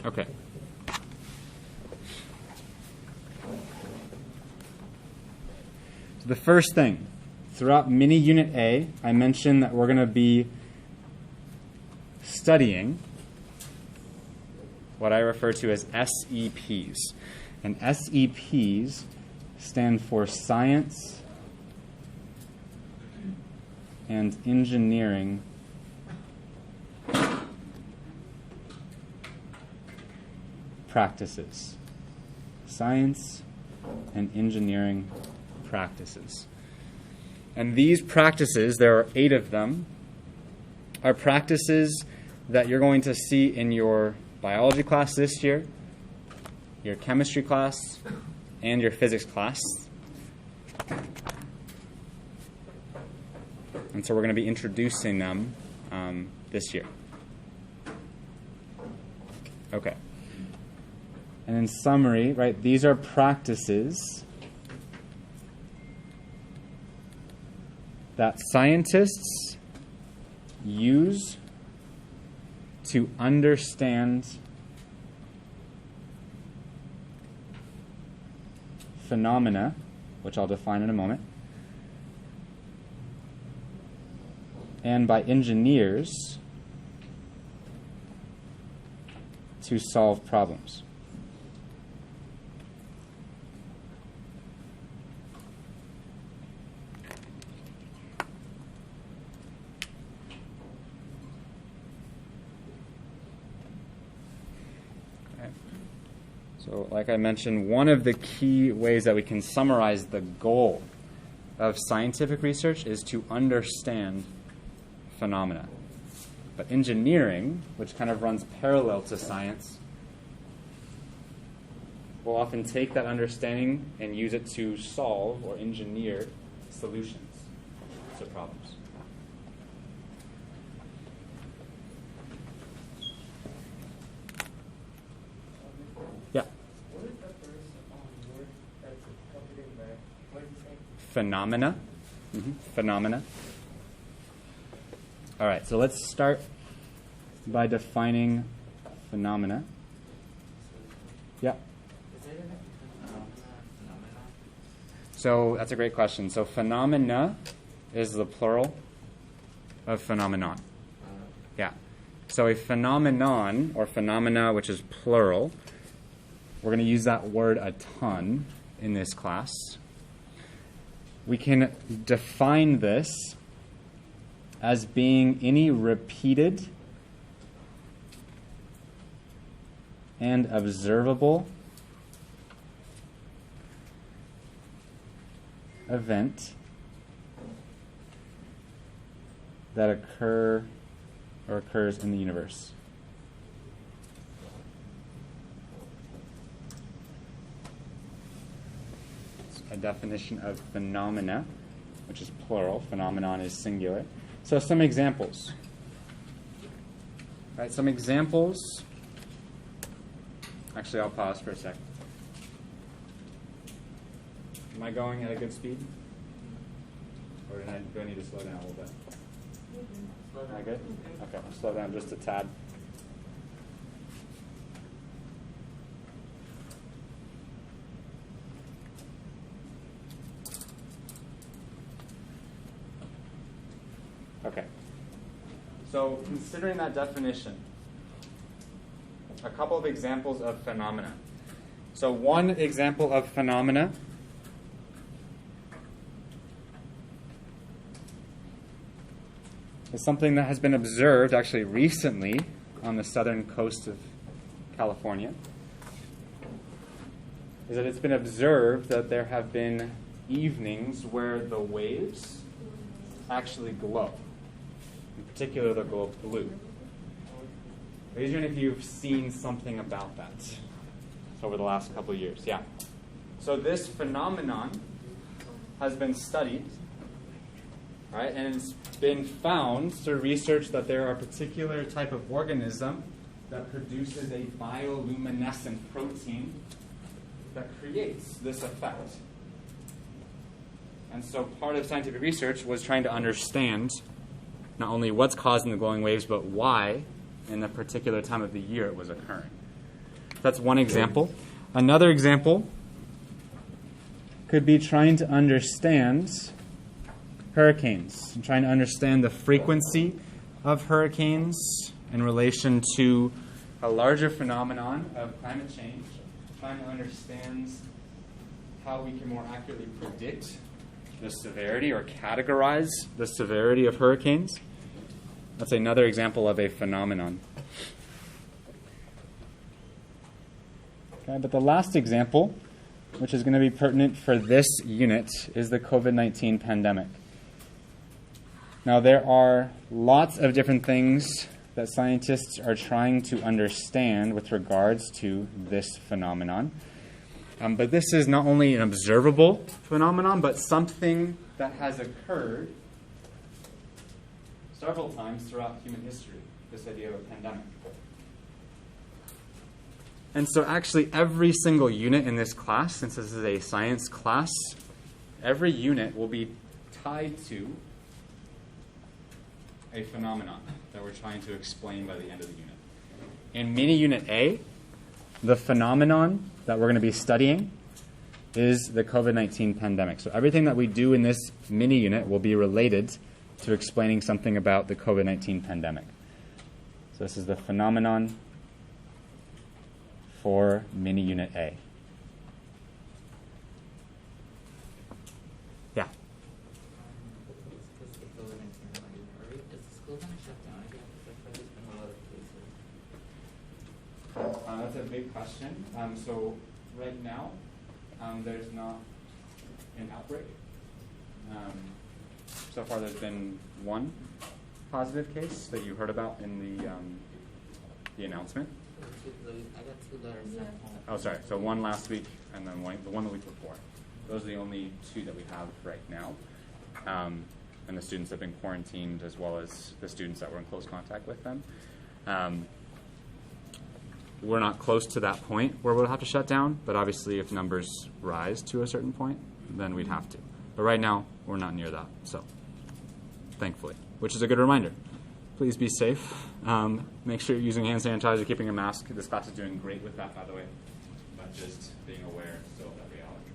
Okay. So the first thing, throughout mini unit A, I mentioned that we're going to be studying what I refer to as SEPs. And SEPs stand for science and engineering practices. Science and engineering practices. And these practices, there are 8 of them, are practices that you're going to see in your biology class this year, your chemistry class, and your physics class. And so we're going to be introducing them this year. Okay. And in summary, right, these are practices that scientists use to understand phenomena, which I'll define in a moment, and by engineers to solve problems. So, like I mentioned, one of the key ways that we can summarize the goal of scientific research is to understand phenomena. But engineering, which kind of runs parallel to science, will often take that understanding and use it to solve or engineer solutions to problems. Yeah. What is the first word that's accompanied by, what did you say? Phenomena. Phenomena. All right, so let's start by defining phenomena. Yeah. Is there a phenomena? So that's a great question. So phenomena is the plural of phenomenon. Yeah. So a phenomenon, or phenomena, which is plural, we're going to use that word a ton in this class. We can define this as being any repeated and observable event that occurs in the universe. It's a definition of phenomena, which is plural. Phenomenon is singular. So some examples. All right, some examples. Actually, I'll pause for a second. Am I going at a good speed? Or do I need to slow down a little bit? Am I good? Okay, I'll slow down just a tad. Okay. So considering that definition, a couple of examples of phenomena. So one example of phenomena is something that has been observed actually recently on the southern coast of California. Is that it's been observed that there have been evenings where the waves actually glow. In particular, they glow blue. Raise your hand if you've seen something about that over the last couple of years. Yeah. So this phenomenon has been studied, right? And it's been found through research that there are a particular type of organism that produces a bioluminescent protein that creates this effect. And so part of scientific research was trying to understand not only what's causing the glowing waves, but why in the particular time of the year it was occurring. That's one example. Another example could be trying to understand hurricanes, and trying to understand the frequency of hurricanes in relation to a larger phenomenon of climate change, trying to understand how we can more accurately predict the severity or categorize the severity of hurricanes. That's another example of a phenomenon. Okay, but the last example, which is going to be pertinent for this unit, is the COVID-19 pandemic. Now, there are lots of different things that scientists are trying to understand with regards to this phenomenon. But this is not only an observable phenomenon, but something that has occurred several times throughout human history, this idea of a pandemic. And so actually every single unit in this class, since this is a science class, every unit will be tied to a phenomenon that we're trying to explain by the end of the unit. In mini unit A, the phenomenon that we're going to be studying is the COVID-19 pandemic. So everything that we do in this mini unit will be related to explaining something about the COVID-19 pandemic. So this is the phenomenon for mini unit A. Yeah. Is the school going to shut down again? Because there's been a lot of cases. That's a big question. So right now, there's not an outbreak. So far, there's been one positive case that you heard about in the announcement. I got 2 letters sent home. Oh, sorry. So one last week, and then the one the week before. Those are the only 2 that we have right now. And the students have been quarantined, as well as the students that were in close contact with them. We're not close to that point where we'll have to shut down, but obviously if numbers rise to a certain point, then we'd have to. But right now, we're not near that, so thankfully, which is a good reminder. Please be safe. Make sure you're using hand sanitizer, keeping a mask. This class is doing great with that, by the way, but just being aware still of that reality.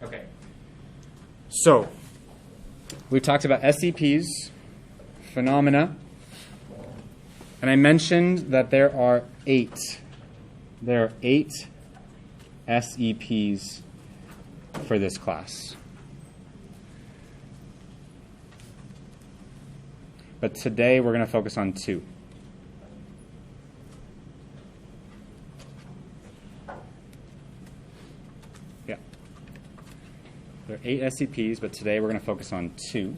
Okay. So, we talked about SEPs, phenomena, and I mentioned that there are 8 SEPs for this class. But today we're going to focus on 2. Yeah. There are 8 SEPs, but today we're going to focus on 2.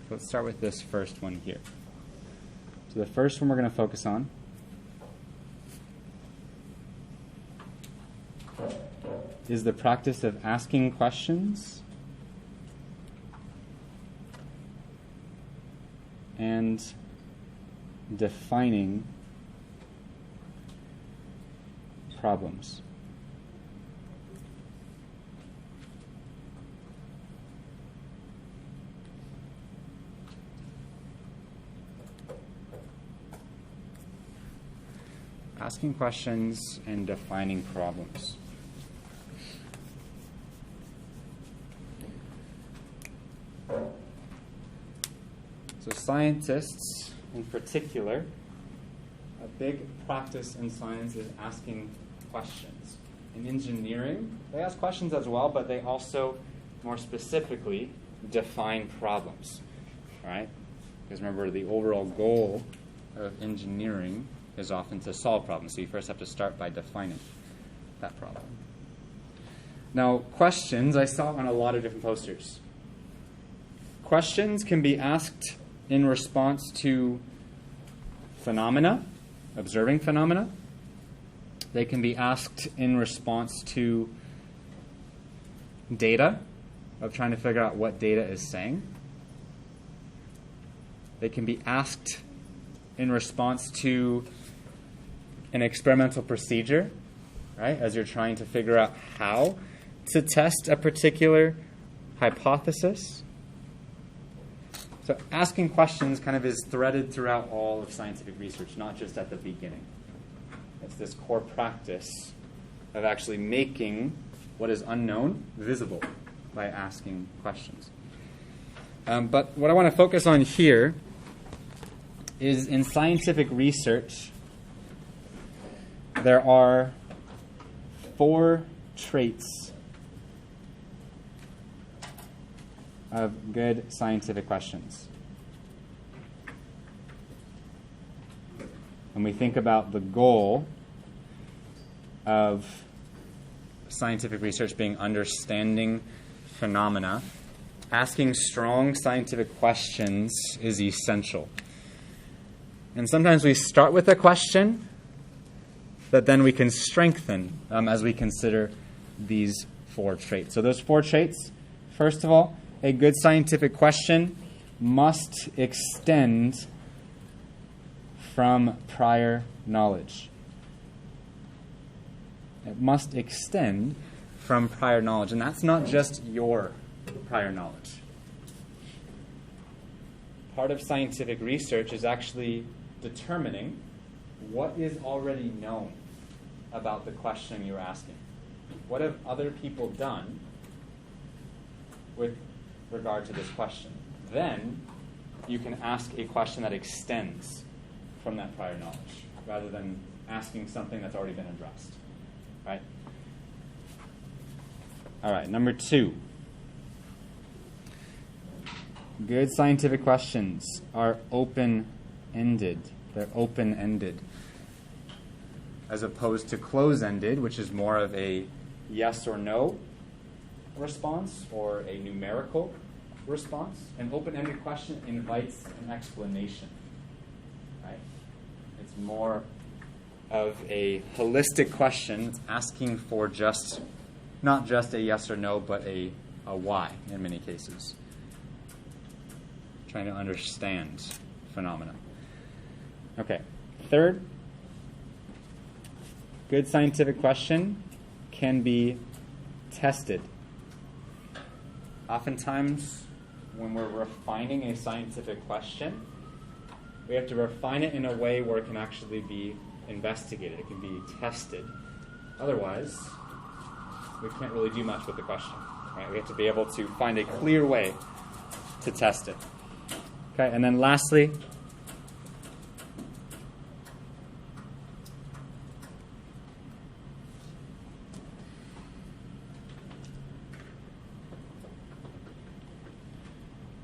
Let's start with this first one here. So the first one we're going to focus on is the practice of asking questions and defining problems. Asking questions and defining problems. So scientists, in particular, a big practice in science is asking questions. In engineering, they ask questions as well, but they also, more specifically, define problems. Right? Because remember, the overall goal of engineering is often to solve problems. So you first have to start by defining that problem. Now, questions, I saw on a lot of different posters. Questions can be asked in response to phenomena, observing phenomena. They can be asked in response to data, of trying to figure out what data is saying. They can be asked in response to an experimental procedure, right, as you're trying to figure out how to test a particular hypothesis. So asking questions kind of is threaded throughout all of scientific research, not just at the beginning. It's this core practice of actually making what is unknown visible by asking questions. But what I want to focus on here is in scientific research, there are 4 traits of good scientific questions. When we think about the goal of scientific research being understanding phenomena, asking strong scientific questions is essential. And sometimes we start with a question that then we can strengthen as we consider these 4 traits. So those 4 traits, first of all, a good scientific question must extend from prior knowledge. It must extend from prior knowledge. And that's not just your prior knowledge. Part of scientific research is actually determining what is already known about the question you're asking. What have other people done with regard to this question? Then you can ask a question that extends from that prior knowledge rather than asking something that's already been addressed. Right? All right, number 2. Good scientific questions are open-ended. They're open-ended, as opposed to close-ended, which is more of a yes or no response or a numerical response. An open-ended question invites an explanation. Right? It's more of a holistic question. It's asking for not just a yes or no, but a why in many cases. Trying to understand phenomena. Okay. Third, good scientific question can be tested. Oftentimes, when we're refining a scientific question, we have to refine it in a way where it can actually be investigated. It can be tested. Otherwise, we can't really do much with the question. Right? We have to be able to find a clear way to test it. Okay, and then lastly,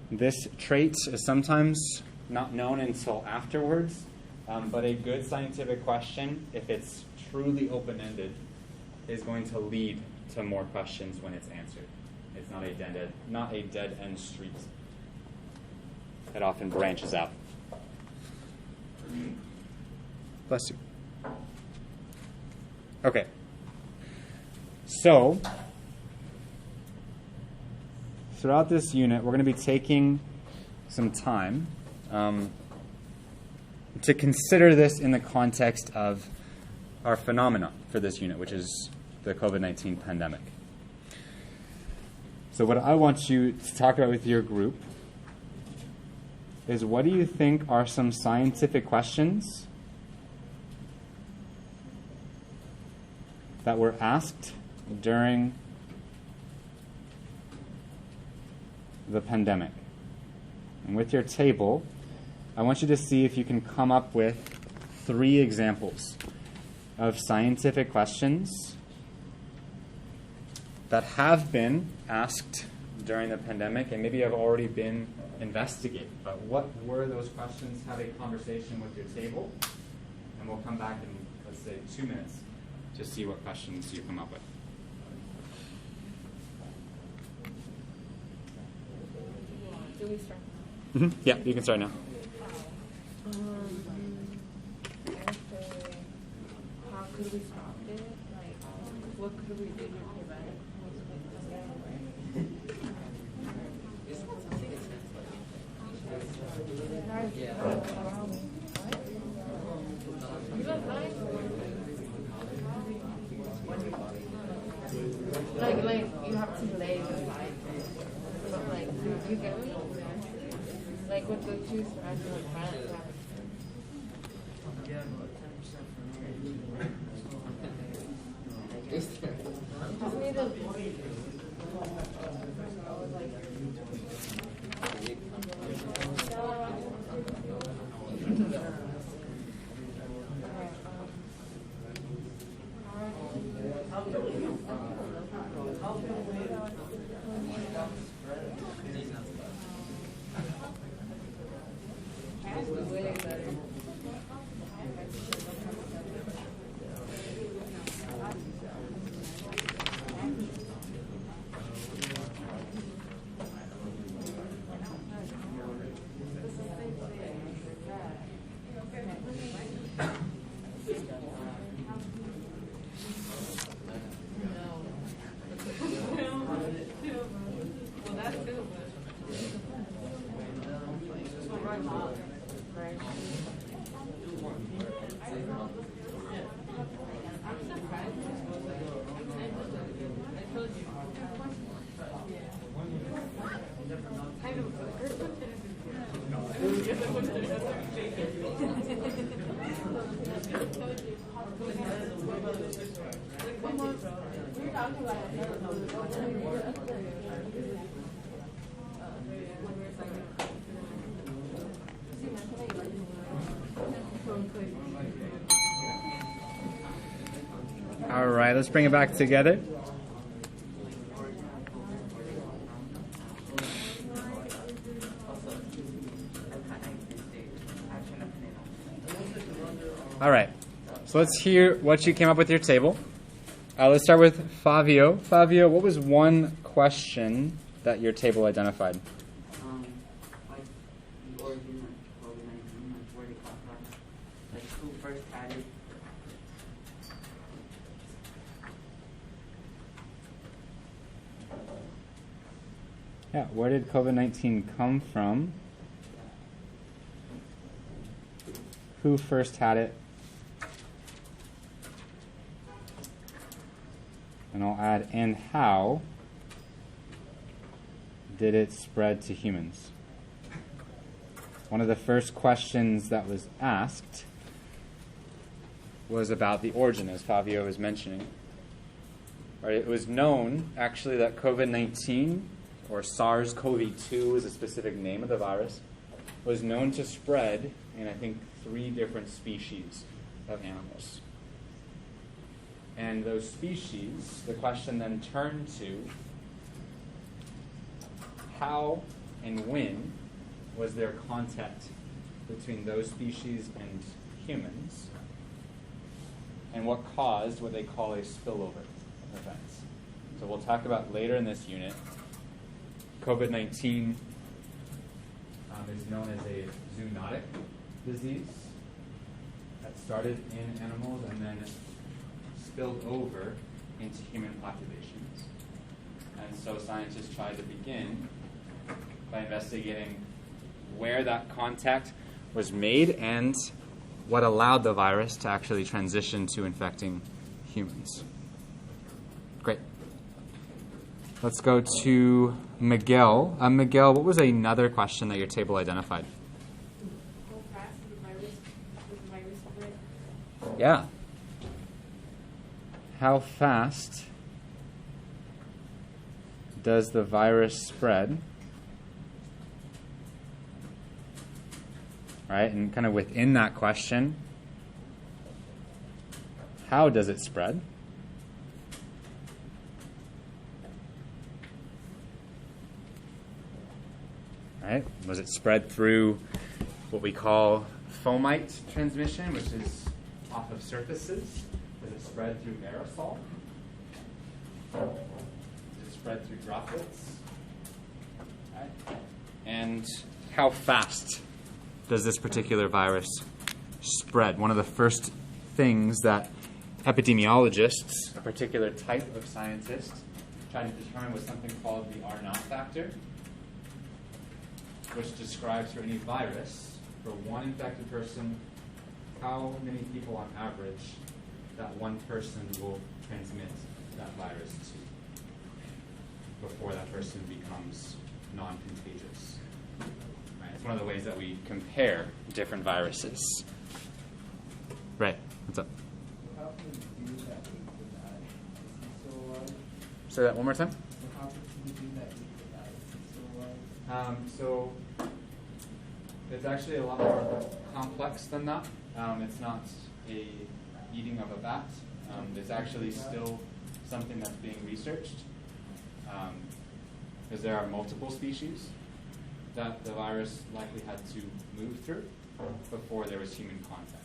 this trait is sometimes not known until afterwards, but a good scientific question, if it's truly open-ended, is going to lead to more questions when it's answered. It's not a dead-end street. It often branches out. Bless you. Okay. So, throughout this unit, we're going to be taking some time to consider this in the context of our phenomena for this unit, which is the COVID-19 pandemic. So what I want you to talk about with your group is, what do you think are some scientific questions that were asked during the pandemic? And with your table, I want you to see if you can come up with 3 examples of scientific questions that have been asked during the pandemic and maybe have already been investigated. But what were those questions? Have a conversation with your table, and we'll come back in, let's say, 2 minutes to see what questions you come up with. Do we start Mm-hmm. Yeah, you can start now. I would say, how could we stop it? Like, what could we do to prevent it? to lay beside it. But like, you get me? Like with the two strands in the front. Yeah, about 10% for me. Just need to. All right, let's bring it back together. All right, so let's hear what you came up with your table. Let's start with Fabio. Fabio, what was one question that your table identified? Like the origin of COVID-19, like where they come from, like who first had it. Yeah, where did COVID-19 come from? Who first had it? And I'll add, and how did it spread to humans? One of the first questions that was asked was about the origin, as Fabio was mentioning. Right, it was known, actually, that COVID-19, or SARS-CoV-2 is a specific name of the virus, was known to spread in, I think, 3 different species of animals. And those species, the question then turned to how and when was there contact between those species and humans, and what caused what they call a spillover event. So we'll talk about later in this unit. COVID-19 is known as a zoonotic disease that started in animals and then spilled over into human populations. And so scientists tried to begin by investigating where that contact was made and what allowed the virus to actually transition to infecting humans. Great. Let's go to Miguel. Miguel, what was another question that your table identified? How fast does the virus spread? Yeah. How fast does the virus spread? Right, and kind of within that question, how does it spread? Right, was it spread through what we call fomite transmission, which is off of surfaces? Does it spread through aerosol? Does it spread through droplets? Right. And how fast does this particular virus spread? One of the first things that epidemiologists, a particular type of scientist, try to determine was something called the R0 factor, which describes for any virus, for one infected person, how many people on average that one person will transmit that virus to. before that person becomes non-contagious. Right? It's one of the ways that we compare different viruses. Right. What's up? How can we do that with the diet? Is he still alive? Say that one more time. So how can we do that with the diet? Is he still alive? So it's actually a lot more complex than that. It's not a eating of a bat. It's actually still something that's being researched, because there are multiple species that the virus likely had to move through before there was human contact.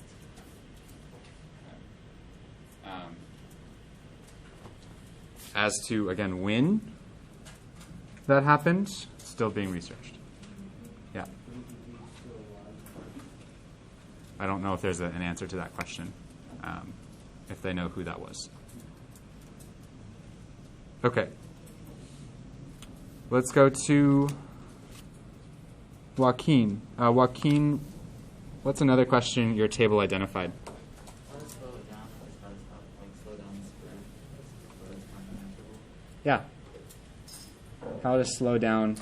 As to, again, when that happened, still being researched. Yeah. I don't know if there's an answer to that question, if they know who that was. Okay. Let's go to Joaquin. Joaquin, what's another question your table identified? How to slow it down? How to stop, slow down the spread? So it's not manageable. Yeah. How to slow down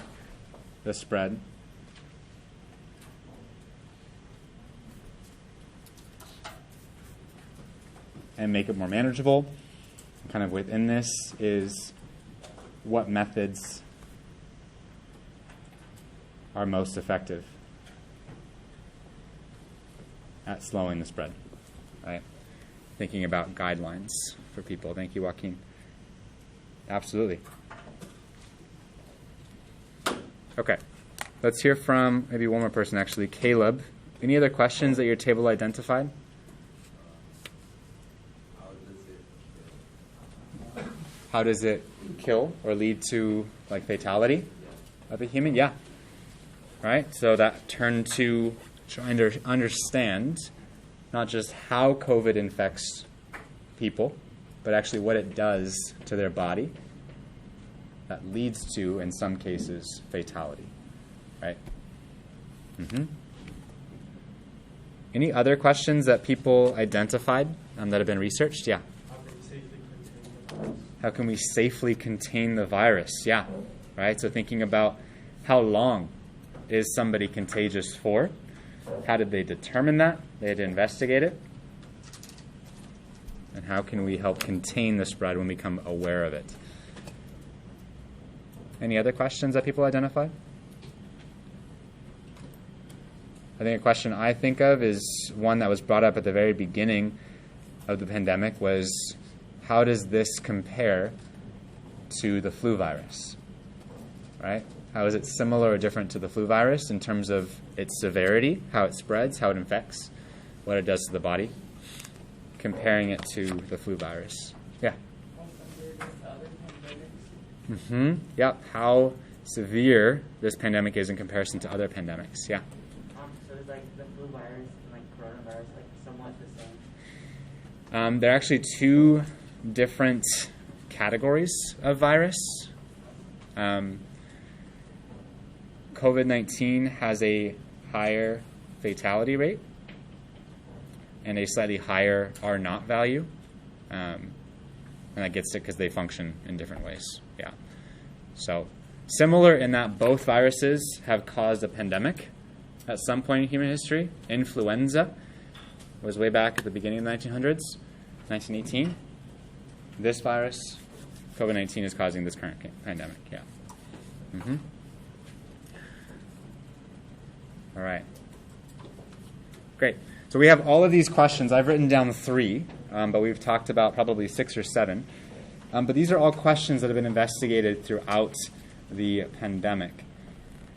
the spread. And make it more manageable. Kind of within this is what methods are most effective at slowing the spread, right? Thinking about guidelines for people. Thank you, Joaquin. Absolutely. Okay. Let's hear from maybe one more person, actually. Caleb. Any other questions that your table identified? How does it kill or lead to like fatality of a human? Yeah. Right? So that turned to trying to understand not just how COVID infects people, but actually what it does to their body that leads to, in some cases, fatality. Right? Mm-hmm. Any other questions that people identified that have been researched? Yeah. How can we safely contain the virus? Yeah, right? So thinking about how long is somebody contagious for? How did they determine that? They had to investigate it. And how can we help contain the spread when we become aware of it? Any other questions that people identified? I think a question I think of is one that was brought up at the very beginning of the pandemic was, how does this compare to the flu virus, right? How is it similar or different to the flu virus in terms of its severity, how it spreads, how it infects, what it does to the body, comparing it to the flu virus? Yeah. Mm-hmm. Yep. How severe this pandemic is in comparison to other pandemics. Yeah. So it's like the flu virus and like coronavirus, like somewhat the same? There are actually two different categories of virus. COVID-19 has a higher fatality rate and a slightly higher R0 value. And that gets it because they function in different ways. Yeah. So similar in that both viruses have caused a pandemic at some point in human history. Influenza was way back at the beginning of the 1900s, 1918. This virus, COVID-19, is causing this current pandemic. Yeah. Mm-hmm. All right. Great. So we have all of these questions. I've written down 3, but we've talked about probably 6 or 7. But these are all questions that have been investigated throughout the pandemic.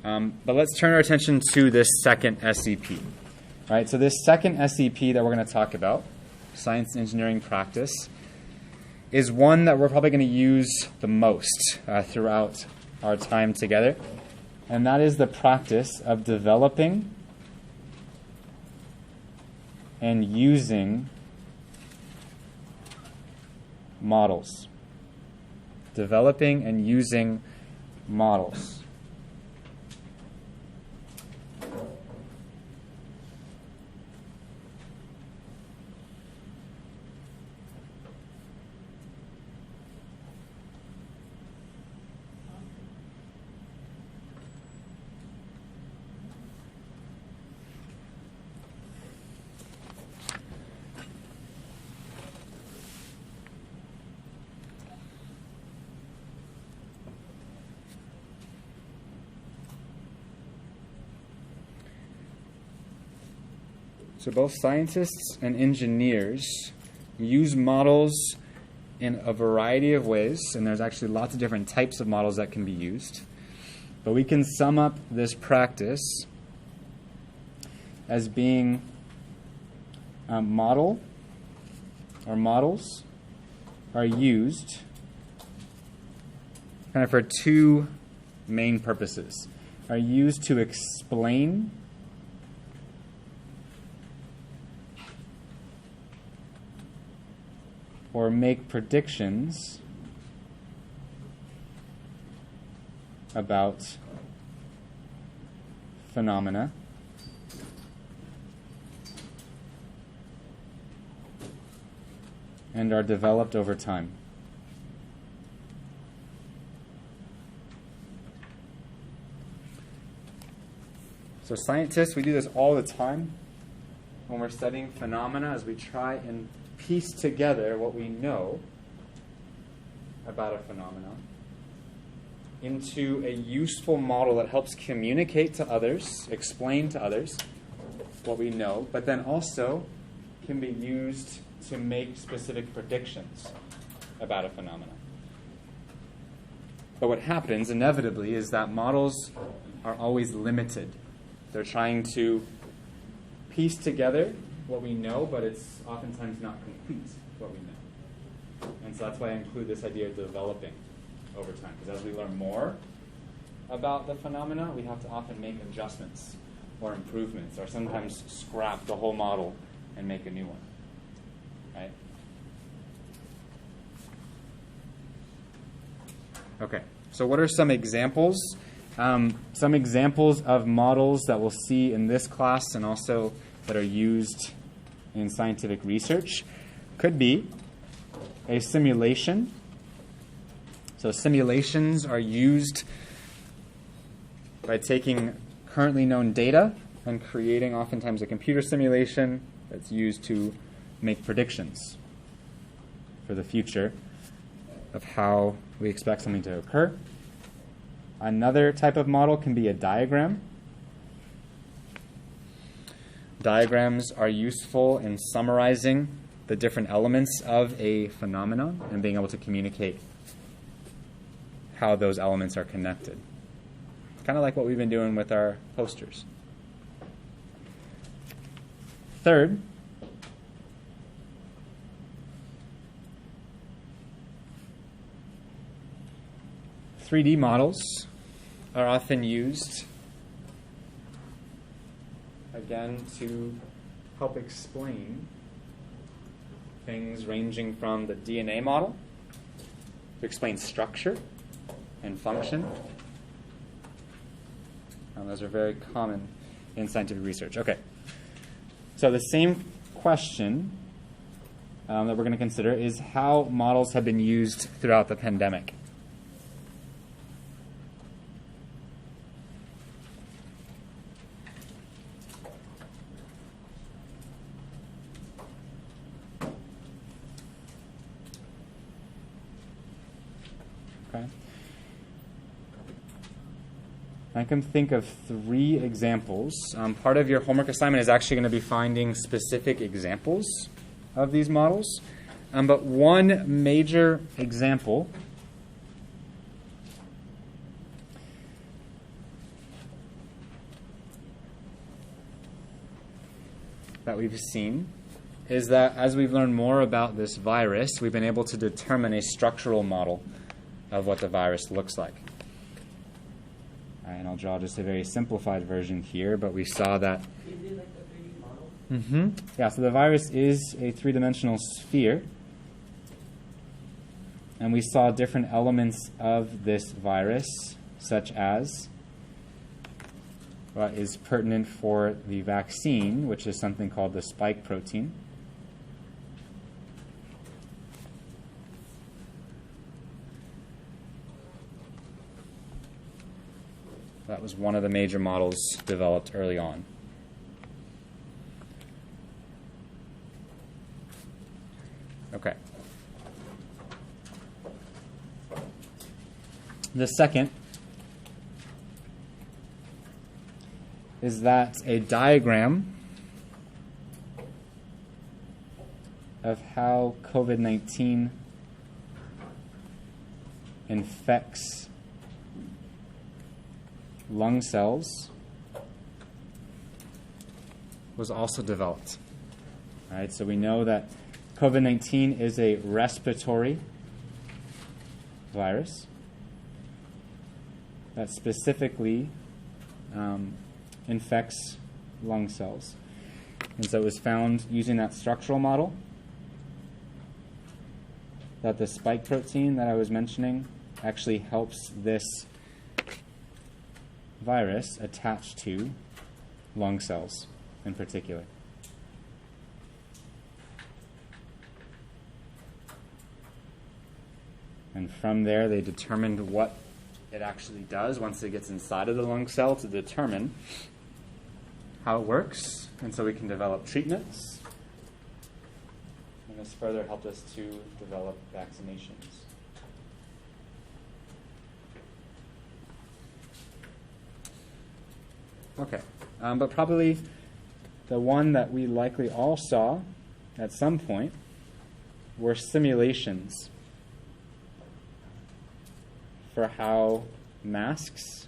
But let's turn our attention to this second SEP. All right. So this second SEP that we're going to talk about, science and engineering practice, is one that we're probably going to use the most throughout our time together. And that is the practice of developing and using models. Developing and using models. So both scientists and engineers use models in a variety of ways, and there's actually lots of different types of models that can be used. But we can sum up this practice as being a model or models are used kind of for two main purposes. Are used to explain or make predictions about phenomena and are developed over time. So scientists, we do this all the time when we're studying phenomena as we try and piece together what we know about a phenomenon into a useful model that helps communicate to others, explain to others what we know, but then also can be used to make specific predictions about a phenomenon. But what happens inevitably is that models are always limited. They're trying to piece together what we know, but it's oftentimes not complete what we know. And so that's why I include this idea of developing over time. Because as we learn more about the phenomena, we have to often make adjustments or improvements, or sometimes scrap the whole model and make a new one. Right? Okay, so what are some examples? Some examples of models that we'll see in this class and also that are used in scientific research could be a simulation. So simulations are used by taking currently known data and creating oftentimes a computer simulation that's used to make predictions for the future of how we expect something to occur. Another type of model can be a diagram. Diagrams are useful in summarizing the different elements of a phenomenon and being able to communicate how those elements are connected. It's kind of like what we've been doing with our posters. Third, (3D) models are often used, again, to help explain things ranging from the DNA model to explain structure and function. And those are very common in scientific research. Okay, so the same question that we're going to consider is how models have been used throughout the pandemic. Okay. I can think of 3 examples. Part of your homework assignment is actually going to be finding specific examples of these models. But one major example that we've seen is that as we've learned more about this virus, we've been able to determine a structural model of what the virus looks like. And I'll draw just a very simplified version here, but we saw that. Is it like a 3D model? Yeah, so the virus is a 3-dimensional sphere. And we saw different elements of this virus, such as what is pertinent for the vaccine, which is something called the spike protein. That was one of the major models developed early on. Okay. The second is that a diagram of how COVID-19 infects lung cells was also developed. All right, so we know that COVID-19 is a respiratory virus that specifically infects lung cells. And so it was found using that structural model that the spike protein that I was mentioning actually helps this virus attach to lung cells in particular. And from there, they determined what it actually does once it gets inside of the lung cell to determine how it works. And so we can develop treatments. And this further helped us to develop vaccinations. Okay, but probably the one that we likely all saw at some point were simulations for how masks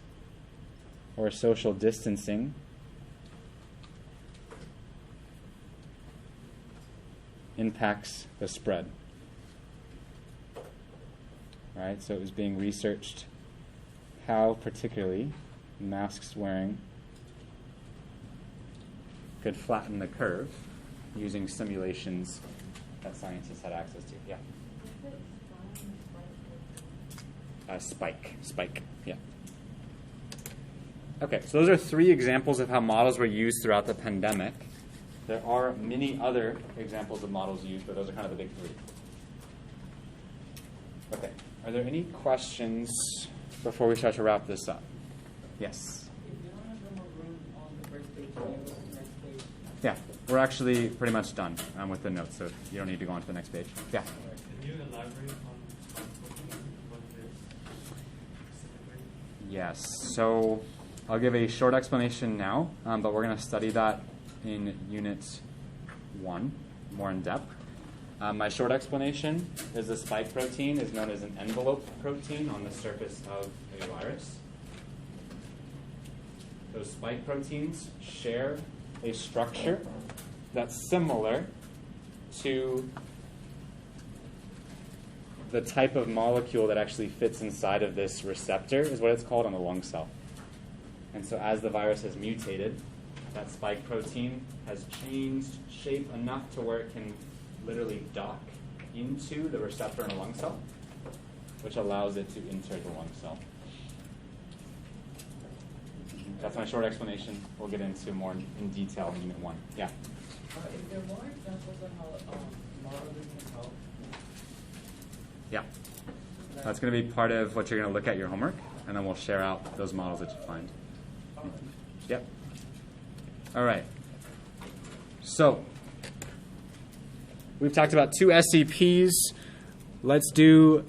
or social distancing impacts the spread. Right? So it was being researched how particularly masks wearing could flatten the curve using simulations that scientists had access to. Yeah. Spike, yeah. Okay, so those are 3 examples of how models were used throughout the pandemic. There are many other examples of models used, but those are kind of the big 3. Okay, are there any questions before we start to wrap this up? Yes? If you don't have no more room on the first page, can you go to the next page? Yeah, we're actually pretty much done with the notes, so you don't need to go on to the next page. Yeah? Can you elaborate on what it is specifically? Yes, so I'll give a short explanation now, but we're going to study that in Unit 1 more in depth. My short explanation is the spike protein is known as an envelope protein on the surface of a virus. Those spike proteins share a structure that's similar to the type of molecule that actually fits inside of this receptor is what it's called on the lung cell. And so as the virus has mutated, that spike protein has changed shape enough to where it can literally dock into the receptor in a lung cell, which allows it to enter the lung cell. That's my short explanation. We'll get into more in detail in Unit 1. Yeah? Is there more examples of how modeling can help? Yeah. That's going to be part of what you're going to look at your homework, and then we'll share out those models that you find. Yep. All right. So, we've talked about 2 SCPs. Let's do